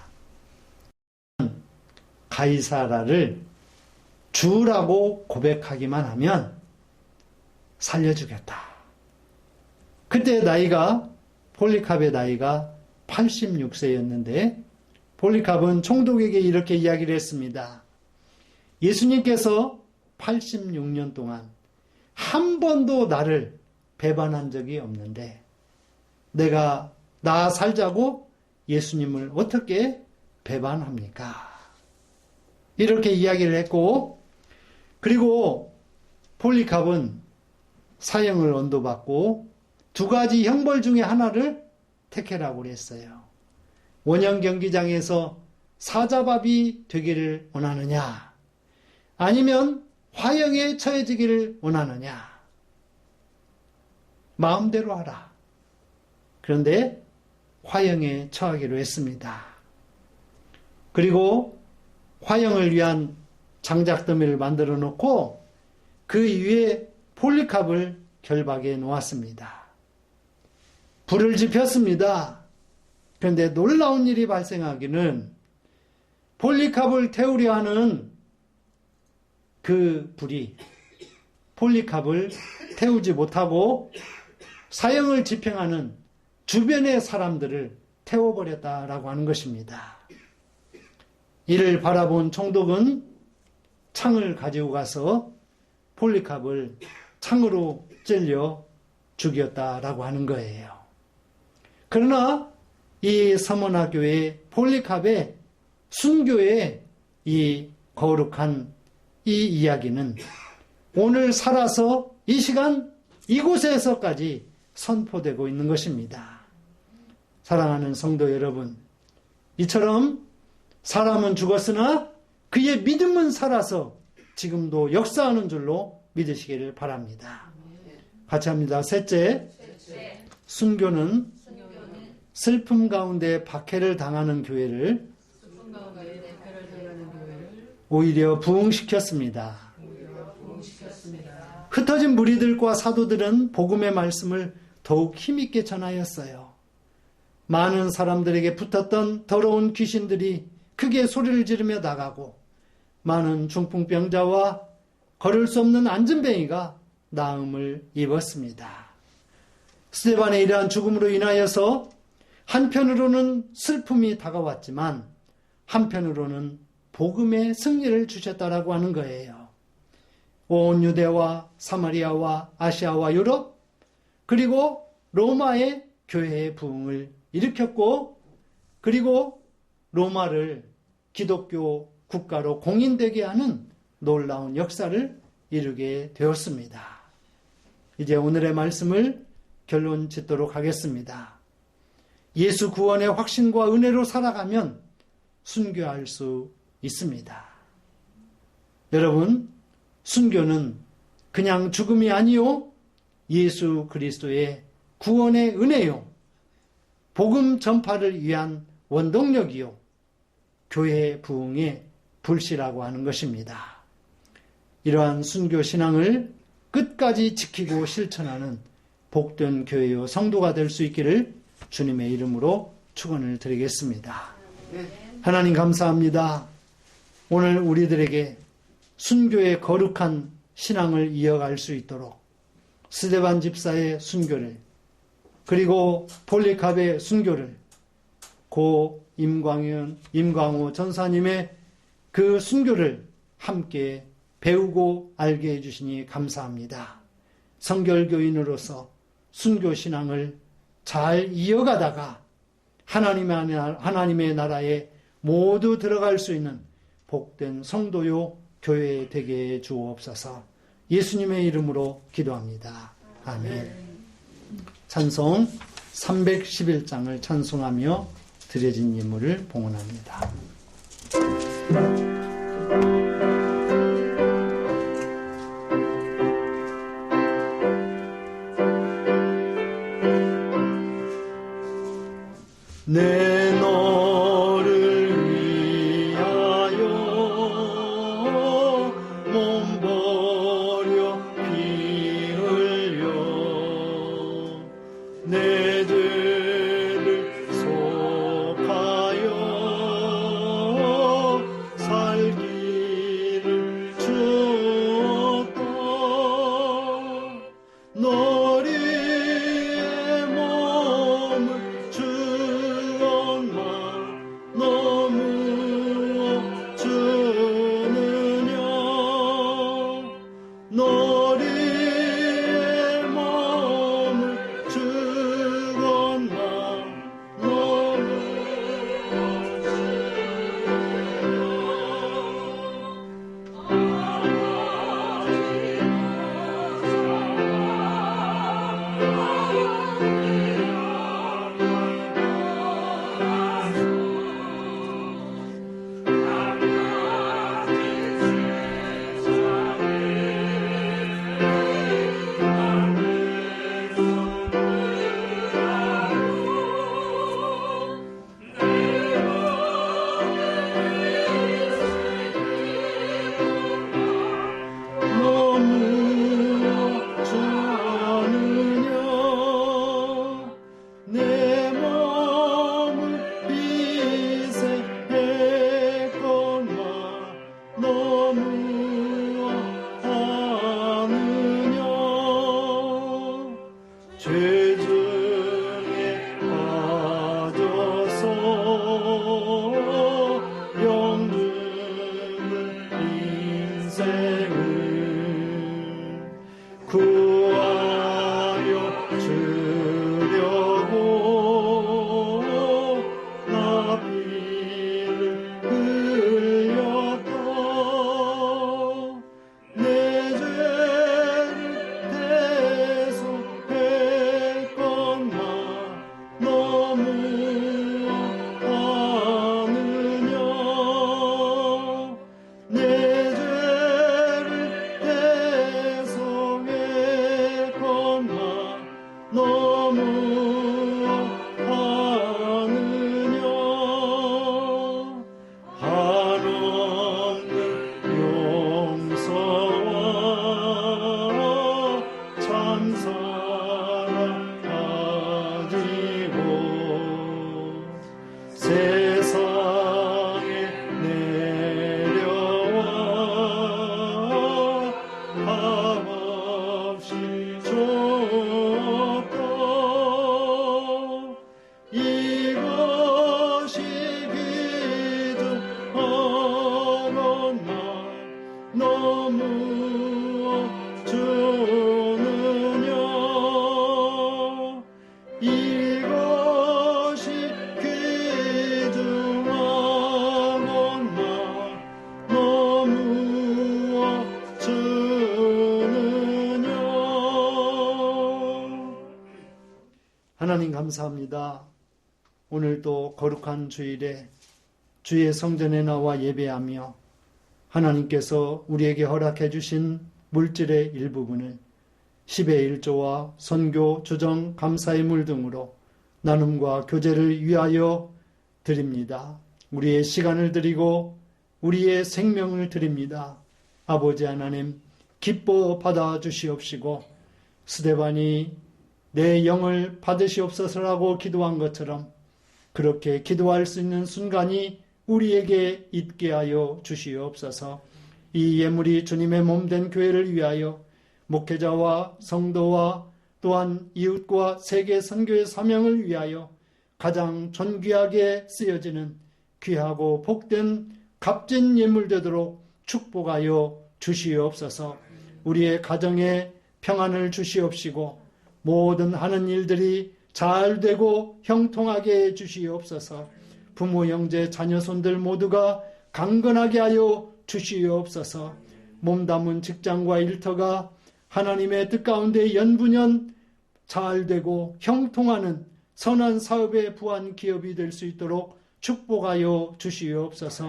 가이사라를 주라고 고백하기만 하면 살려주겠다. 그때 폴리캅의 나이가 86세였는데 폴리캅은 총독에게 이렇게 이야기를 했습니다. 예수님께서 86년 동안 한 번도 나를 배반한 적이 없는데 내가 나 살자고 예수님을 어떻게 배반합니까? 이렇게 이야기를 했고, 그리고 폴리캅은 사형을 언도받고 두 가지 형벌 중에 하나를 택해라고 그랬어요. 원형 경기장에서 사자밥이 되기를 원하느냐, 아니면 화형에 처해지기를 원하느냐. 마음대로 하라. 그런데 화형에 처하기로 했습니다. 그리고 화형을 위한 장작더미를 만들어 놓고 그 위에 폴리캅을 결박해 놓았습니다. 불을 지폈습니다. 그런데 놀라운 일이 발생하기는 폴리캅을 태우려 하는 그 불이 폴리캅을 태우지 못하고 사형을 집행하는 주변의 사람들을 태워버렸다라고 하는 것입니다. 이를 바라본 총독은 창을 가지고 가서 폴리캅을 창으로 찔려 죽였다라고 하는 거예요. 그러나 이 서머나교회 폴리캅의 순교의 이 거룩한 이 이야기는 오늘 살아서 이 시간 이곳에서까지 선포되고 있는 것입니다. 사랑하는 성도 여러분, 이처럼 사람은 죽었으나 그의 믿음은 살아서 지금도 역사하는 줄로 믿으시기를 바랍니다. 같이 합니다. 셋째, 순교는 슬픔 가운데 박해를 당하는 교회를 오히려 부흥시켰습니다. 흩어진 무리들과 사도들은 복음의 말씀을 더욱 힘있게 전하였어요. 많은 사람들에게 붙었던 더러운 귀신들이 크게 소리를 지르며 나가고 많은 중풍병자와 걸을 수 없는 안진뱅이가 나음을 입었습니다. 스데반의 이러한 죽음으로 인하여서 한편으로는 슬픔이 다가왔지만 한편으로는 복음의 승리를 주셨다라고 하는 거예요. 온 유대와 사마리아와 아시아와 유럽 그리고 로마의 교회의 부흥을 일으켰고, 그리고 로마를 기독교 국가로 공인되게 하는 놀라운 역사를 이루게 되었습니다. 이제 오늘의 말씀을 결론 짓도록 하겠습니다. 예수 구원의 확신과 은혜로 살아가면 순교할 수 있습니다. 여러분, 순교는 그냥 죽음이 아니요, 예수 그리스도의 구원의 은혜요, 복음 전파를 위한 원동력이요, 교회 부흥의 불씨라고 하는 것입니다. 이러한 순교 신앙을 끝까지 지키고 실천하는 복된 교회요 성도가 될 수 있기를 주님의 이름으로 축원을 드리겠습니다. 하나님 감사합니다. 오늘 우리들에게 순교의 거룩한 신앙을 이어갈 수 있도록 스데반 집사의 순교를, 그리고 폴리캅의 순교를, 고 임광호 전사님의 그 순교를 함께 배우고 알게 해주시니 감사합니다. 성결교인으로서 순교신앙을 잘 이어가다가 하나님의 나라에 모두 들어갈 수 있는 복된 성도요 교회 되게 주옵소서. 예수님의 이름으로 기도합니다. 아멘. 찬송 311장을 찬송하며 드려진 예물을 봉헌합니다. 내 너를 위하여 몸 버려 피 흘려 내 죄를 속하여 살 너리의 몸을 주건나 너무 내 몸을 빛에 했건만 너무 아느냐 죄 중에 빠져서 영주는 인생을 구하여 주려고 나 피를 흘렸다 내 죄를 대속했건만 너무 아느냐 내 죄를 대속했건만 너무 아느냐 한없는 용서와 참사랑 가지고 세상에 내려와 값없이 줬다 이것이 기도하건만 너무 주느냐 이것이 기도하건만 너무 주느냐 하나님 감사합니다. 오늘도 거룩한 주일에 주의 성전에 나와 예배하며 하나님께서 우리에게 허락해 주신 물질의 일부분을 10의 1조와 선교, 주정, 감사의 물 등으로 나눔과 교제를 위하여 드립니다. 우리의 시간을 드리고 우리의 생명을 드립니다. 아버지 하나님 기뻐 받아주시옵시고 스데반이 내 영을 받으시옵소서라고 기도한 것처럼 그렇게 기도할 수 있는 순간이 우리에게 있게 하여 주시옵소서. 이 예물이 주님의 몸된 교회를 위하여 목회자와 성도와 또한 이웃과 세계 선교의 사명을 위하여 가장 존귀하게 쓰여지는 귀하고 복된 값진 예물 되도록 축복하여 주시옵소서. 우리의 가정에 평안을 주시옵시고 모든 하는 일들이 잘 되고 형통하게 해 주시옵소서. 부모, 형제, 자녀, 손들 모두가 강건하게 하여 주시옵소서. 몸담은 직장과 일터가 하나님의 뜻 가운데 연분연 잘 되고 형통하는 선한 사업의 부한 기업이 될 수 있도록 축복하여 주시옵소서.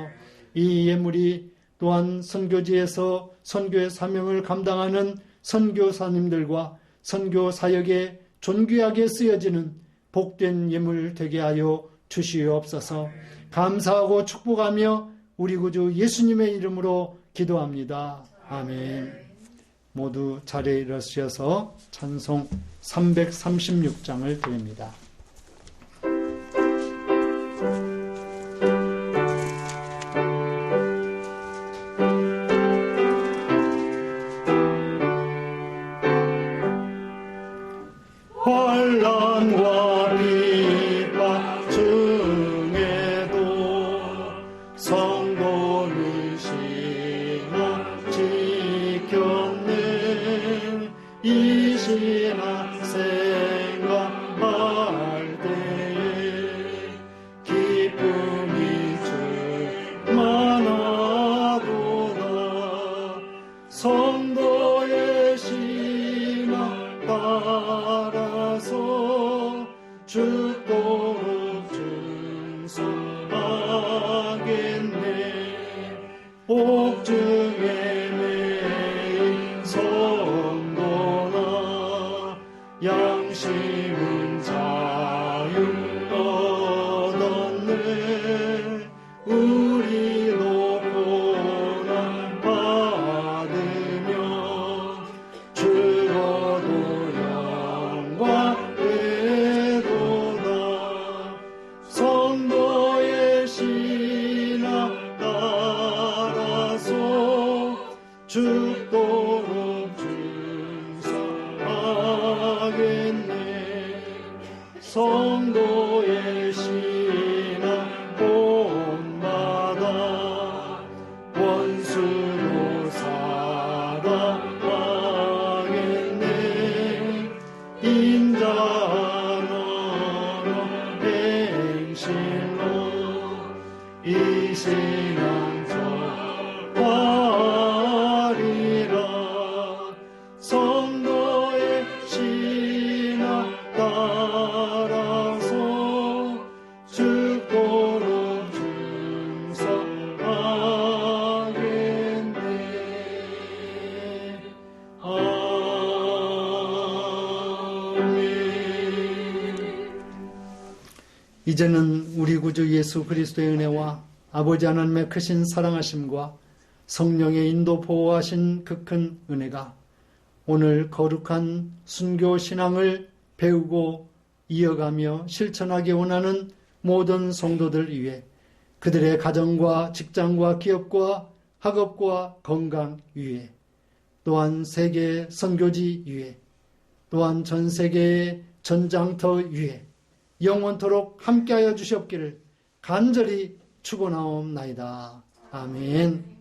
이 예물이 또한 선교지에서 선교의 사명을 감당하는 선교사님들과 선교 사역에 존귀하게 쓰여지는 복된 예물 되게 하여 주시옵소서. 감사하고 축복하며 우리 구주 예수님의 이름으로 기도합니다. 아멘. 모두 자리에 일어서셔서 찬송 336장을 드립니다. 환난과 비박 중에도 성도를 신어 지켰네. 성도의 신앙 따라서 죽도록 충성하겠네. 복중에 매인 성도나 양심은 자유 얻었네. 우리도 고난 받으며 죽어도 영광 되도다. 성도의 신앙 따라서 죽도록 충성하겠네. 성도의 신앙 본받아 원수도 사랑하겠네. 인자한 언어 행실로 이 신앙 전하리라. 성도의 신앙 따라서 죽도록 충성하겠네. 아멘. 이제는 우리 구주 예수 그리스도의 은혜와 아버지 하나님의 크신 사랑하심과 성령의 인도 보호하신 그 큰 은혜가 오늘 거룩한 순교 신앙을 배우고 이어가며 실천하기 원하는 모든 성도들 위해 그들의 가정과 직장과 기업과 학업과 건강 위해 또한 세계 선교지 위해 또한 전 세계의 전장터 위해 영원토록 함께하여 주시옵기를 간절히 축원하옵나이다. 아멘.